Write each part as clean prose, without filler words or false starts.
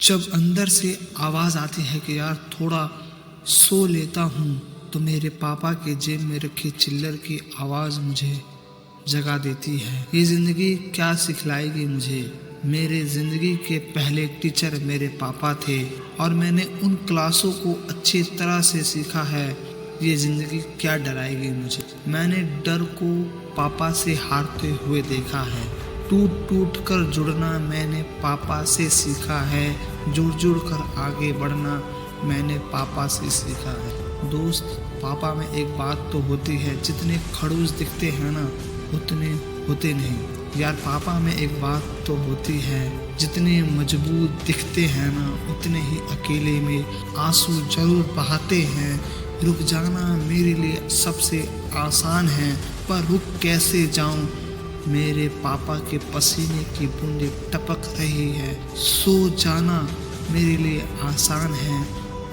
जब अंदर से आवाज़ आती है कि यार थोड़ा सो लेता हूँ, तो मेरे पापा के जेब में रखी चिल्लर की आवाज़ मुझे जगा देती है। ये ज़िंदगी क्या सिखलाएगी मुझे। मेरे ज़िंदगी के पहले टीचर मेरे पापा थे और मैंने उन क्लासों को अच्छी तरह से सीखा है। ये ज़िंदगी क्या डराएगी मुझे। मैंने डर को पापा से हारते हुए देखा है। टूट टूट कर जुड़ना मैंने पापा से सीखा है। जुड़ जुड़ कर आगे बढ़ना मैंने पापा से सीखा है। दोस्त, पापा में एक बात तो होती है, जितने खड़ूस दिखते हैं ना उतने होते नहीं। यार पापा में एक बात तो होती है, जितने मजबूत दिखते हैं ना उतने ही अकेले में आंसू जरूर बहाते हैं। रुक जाना मेरे लिए सबसे आसान है, पर रुक कैसे जाऊं। मेरे पापा के पसीने की बूंदें टपक रही है। सो जाना मेरे लिए आसान है,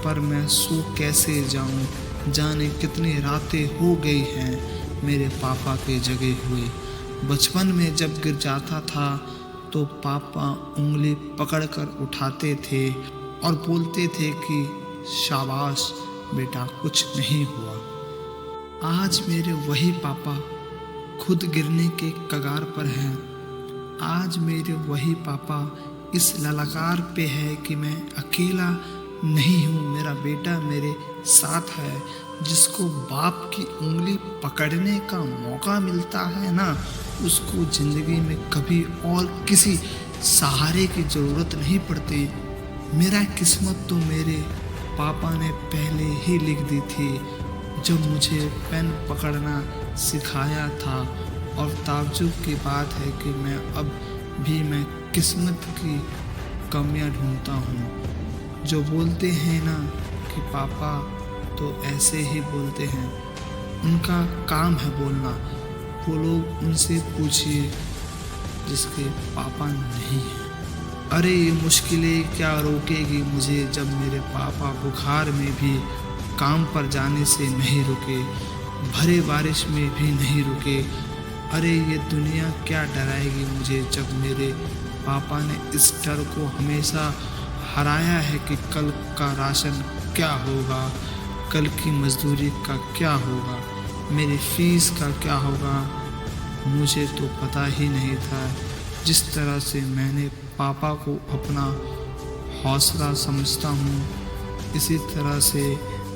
पर मैं सो कैसे जाऊं। जाने कितनी रातें हो गई हैं मेरे पापा के जगे हुए। बचपन में जब गिर जाता था तो पापा उंगली पकड़कर उठाते थे और बोलते थे कि शाबाश बेटा, कुछ नहीं हुआ। आज मेरे वही पापा खुद गिरने के कगार पर हैं। आज मेरे वही पापा इस ललकार पे है कि मैं अकेला नहीं हूँ। मेरा बेटा मेरे साथ है। जिसको बाप की उंगली पकड़ने का मौका मिलता है ना, उसको ज़िंदगी में कभी और किसी सहारे की ज़रूरत नहीं पड़ती। मेरा किस्मत तो मेरे पापा ने पहले ही लिख दी थी जब मुझे पेन पकड़ना सिखाया था। और ताज्जुब की बात है कि मैं किस्मत की कमियां ढूंढता हूँ। जो बोलते हैं ना कि पापा तो ऐसे ही बोलते हैं, उनका काम है बोलना। वो लोग उनसे पूछिए जिसके पापा नहीं है। अरे ये मुश्किलें क्या रोकेगी मुझे, जब मेरे पापा बुखार में भी काम पर जाने से नहीं रुके, भरे बारिश में भी नहीं रुके। अरे ये दुनिया क्या डराएगी मुझे, जब मेरे पापा ने इस डर को हमेशा हराया है कि कल का राशन क्या होगा, कल की मजदूरी का क्या होगा, मेरी फीस का क्या होगा। मुझे तो पता ही नहीं था। जिस तरह से मैंने पापा को अपना हौसला समझता हूँ, इसी तरह से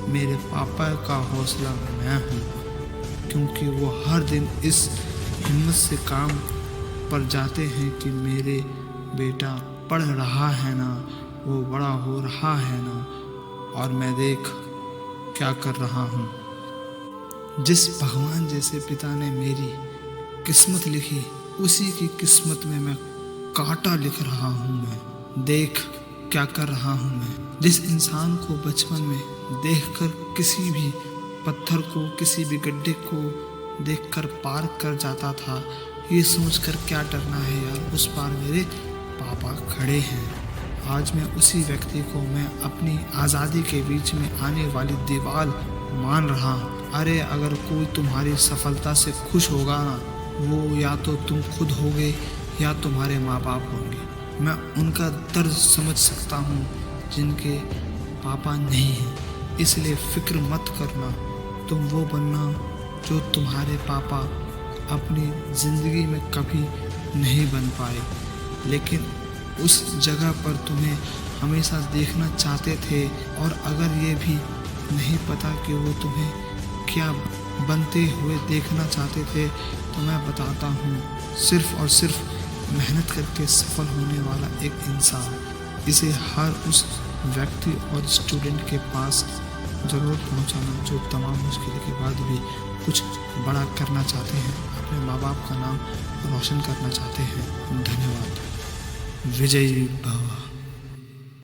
मेरे पापा का हौसला मैं हूँ, क्योंकि वो हर दिन इस हिम्मत से काम पर जाते हैं कि मेरे बेटा पढ़ रहा है ना, वो बड़ा हो रहा है ना, और मैं देख क्या कर रहा हूँ। जिस भगवान जैसे पिता ने मेरी किस्मत लिखी, उसी की किस्मत में मैं कांटा लिख रहा हूँ। मैं देख क्या कर रहा हूँ। मैं जिस इंसान को बचपन में देखकर किसी भी पत्थर को, किसी भी गड्ढे को देखकर पार कर जाता था, ये सोचकर क्या डरना है यार, उस पार मेरे पापा खड़े हैं। आज मैं उसी व्यक्ति को मैं अपनी आज़ादी के बीच में आने वाली दीवार मान रहा हूँ। अरे अगर कोई तुम्हारी सफलता से खुश होगा ना, वो या तो तुम खुद होगे या तुम्हारे माँ बाप होंगे। मैं उनका दर्द समझ सकता हूँ जिनके पापा नहीं हैं। इसलिए फिक्र मत करना, तुम वो बनना जो तुम्हारे पापा अपनी ज़िंदगी में कभी नहीं बन पाए, लेकिन उस जगह पर तुम्हें हमेशा देखना चाहते थे। और अगर ये भी नहीं पता कि वो तुम्हें क्या बनते हुए देखना चाहते थे, तो मैं बताता हूँ, सिर्फ़ और सिर्फ मेहनत करके सफल होने वाला एक इंसान, इसे हर उस व्यक्ति और स्टूडेंट के पास ज़रूर पहुँचाना जो तमाम मुश्किल के बाद भी कुछ बड़ा करना चाहते हैं, अपने माँ बाप का नाम रोशन करना चाहते हैं। धन्यवाद। विजयी भव।